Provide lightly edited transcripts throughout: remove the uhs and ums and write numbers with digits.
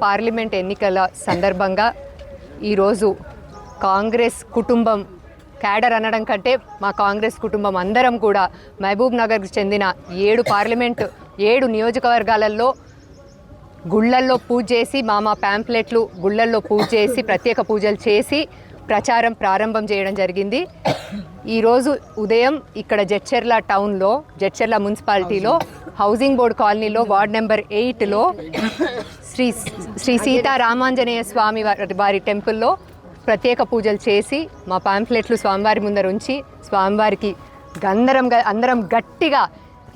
Parliament ఎన్నికల సందర్భంగా ఈరోజు కాంగ్రెస్ కుటుంబం క్యాడర్ అనడం కంటే మా కాంగ్రెస్ కుటుంబం అందరం కూడా మహబూబ్ నగర్కి చెందిన 7 నియోజకవర్గాలలో గుళ్ళల్లో పూజ చేసి మా ప్యాంప్లెట్లు గుళ్ళల్లో పూజ చేసి ప్రత్యేక పూజలు చేసి ప్రచారం ప్రారంభం చేయడం జరిగింది. ఈరోజు ఉదయం ఇక్కడ జడ్చర్ల టౌన్లో జడ్చర్ల మున్సిపాలిటీలో హౌసింగ్ బోర్డ్ కాలనీలో వార్డ్ నెంబర్ 8లో శ్రీ సీతారామాంజనేయ స్వామి వారి టెంపుల్లో ప్రత్యేక పూజలు చేసి మా పాంప్లెట్లు స్వామివారి ముందర ఉంచి స్వామివారికి అందరం గట్టిగా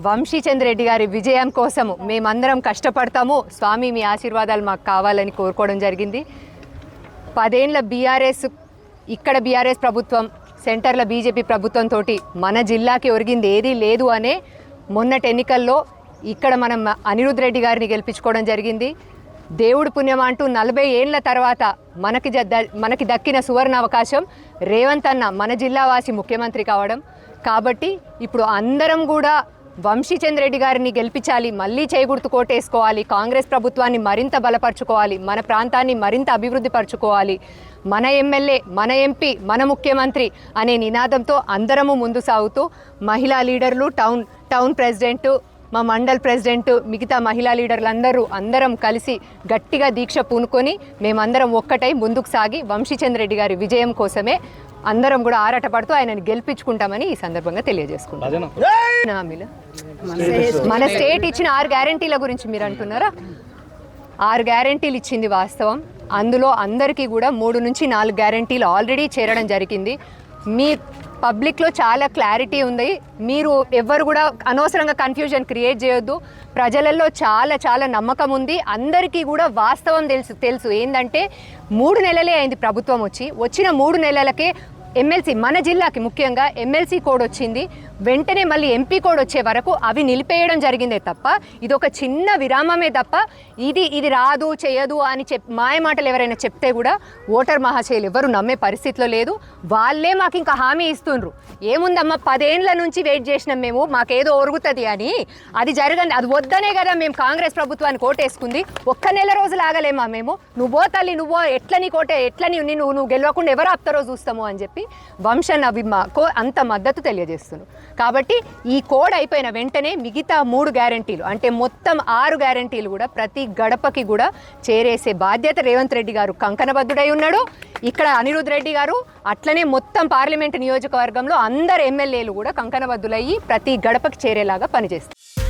వంశీచంద్ర రెడ్డి గారి విజయం కోసము మేమందరం కష్టపడతాము, స్వామి మీ ఆశీర్వాదాలు మాకు కావాలని కోరుకోవడం జరిగింది. 10 ఏళ్ల ఇక్కడ బీఆర్ఎస్ ప్రభుత్వం, సెంటర్ల బీజేపీ ప్రభుత్వంతో మన జిల్లాకి ఒరిగింది ఏదీ లేదు అనే మొన్నటి ఎన్నికల్లో ఇక్కడ మనం అనిరుద్ రెడ్డి గారిని గెలిపించుకోవడం జరిగింది. దేవుడు పుణ్యం అంటూ 40 ఏళ్ల తర్వాత మనకి దక్కిన సువర్ణ అవకాశం రేవంత్ అన్న మన జిల్లా వాసి ముఖ్యమంత్రి కావడం. కాబట్టి ఇప్పుడు అందరం కూడా వంశీచంద్ర రెడ్డి గారిని గెలిపించాలి, మళ్ళీ చేగుర్తు కోటేసుకోవాలి, కాంగ్రెస్ ప్రభుత్వాన్ని మరింత బలపరచుకోవాలి, మన ప్రాంతాన్ని మరింత అభివృద్ధి పరచుకోవాలి, మన ఎమ్మెల్యే మన ఎంపీ మన ముఖ్యమంత్రి అనే నినాదంతో అందరము ముందు సాగుతూ మహిళా లీడర్లు, టౌన్ ప్రెసిడెంటు, మా మండల్ ప్రెసిడెంట్, మిగతా మహిళా లీడర్లు అందరం కలిసి గట్టిగా దీక్ష పూనుకొని మేమందరం ఒక్కటై ముందుకు సాగి వంశీచంద్ర రెడ్డి గారి విజయం కోసమే అందరం కూడా ఆరాటపడుతూ ఆయనని గెలిపించుకుంటామని ఈ సందర్భంగా తెలియజేసుకుంటాం. మన స్టేట్ ఇచ్చిన 6 గ్యారంటీల గురించి మీరు అంటున్నారా? 6 గ్యారంటీలు ఇచ్చింది వాస్తవం. అందులో అందరికీ కూడా 3 నుంచి 4 గ్యారంటీలు ఆల్రెడీ చేరడం జరిగింది. మీ పబ్లిక్లో చాలా క్లారిటీ ఉంది. మీరు ఎవ్వరు కూడా అనవసరంగా కన్ఫ్యూజన్ క్రియేట్ చేయొద్దు. ప్రజలలో చాలా నమ్మకం ఉంది. అందరికీ కూడా వాస్తవం తెలుసు ఏంటంటే 3 నెలలే అయింది ప్రభుత్వం వచ్చిన 3 నెలలకే ఎమ్మెల్సీ, మన జిల్లాకి ముఖ్యంగా ఎమ్మెల్సీ కోడ్ వచ్చింది. వెంటనే మళ్ళీ ఎంపీ కోడ్ వచ్చే వరకు అవి నిలిపేయడం జరిగిందే తప్ప ఇది ఒక చిన్న విరామమే తప్ప ఇది రాదు చేయదు అని మాయమాటలు ఎవరైనా చెప్తే కూడా ఓటర్ మహాశయులు ఎవరు నమ్మే పరిస్థితిలో లేదు. వాళ్ళే మాకు ఇంకా హామీ ఇస్తుండ్రు. ఏముందమ్మా 10 ఏళ్ల నుంచి వెయిట్ చేసినాం మేము, మాకేదో ఒరుగుతుంది అని. అది జరగండి, అది వద్దనే కదా మేము కాంగ్రెస్ ప్రభుత్వాన్ని కోటేసుకుంది. 1 నెల రోజులు ఆగలేమా మేము? నువ్వో తల్లి నువ్వో నువ్వు గెలవకుండా ఎవరు ఆపుతారో చూస్తాము అని చెప్పి వంశన్ అభిమాకు అంత మద్దతు తెలియజేస్తున్నాను. కాబట్టి ఈ కోడ్ అయిపోయిన వెంటనే మిగతా 3 గ్యారంటీలు అంటే మొత్తం 6 గ్యారంటీలు కూడా ప్రతి గడపకి కూడా చేరేసే బాధ్యత రేవంత్ రెడ్డి గారు కంకణబద్ధుడై ఉన్నాడు. ఇక్కడ అనిరుద్ రెడ్డి గారు అట్లనే మొత్తం పార్లమెంటు నియోజకవర్గంలో అందరు ఎమ్మెల్యేలు కూడా కంకణబద్ధులయ్యి ప్రతి గడపకి చేరేలాగా పనిచేస్తారు.